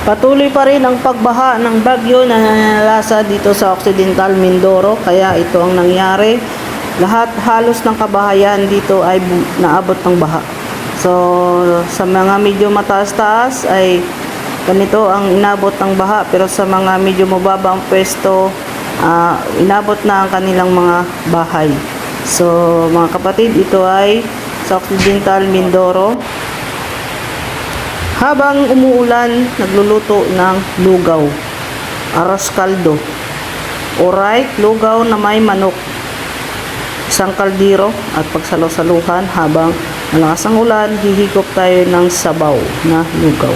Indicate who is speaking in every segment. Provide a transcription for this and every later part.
Speaker 1: Patuloy pa rin ang pagbaha ng bagyo na nananalasa dito sa Occidental Mindoro, kaya ito ang nangyari. Lahat halos ng kabahayan dito ay naabot ng baha. So sa mga medyo mataas-taas ay ganito ang inabot ng baha, pero sa mga medyo mababa ang pwesto, inabot na ang kanilang mga bahay. So mga kapatid, ito ay sa Occidental Mindoro. Habang umuulan, nagluluto ng lugaw, aros kaldo. Alright, lugaw na may manok. Isang kaldero at pagsalo-saluhan habang malakas ang ulan, hihigop tayo ng sabaw na lugaw.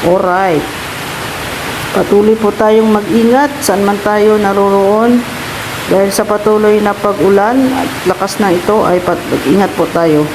Speaker 1: Alright. Patuloy po tayong mag-ingat saan man tayo naroroon. Dahil sa patuloy na pag-ulan at lakas na ito ay mag-ingat po tayo.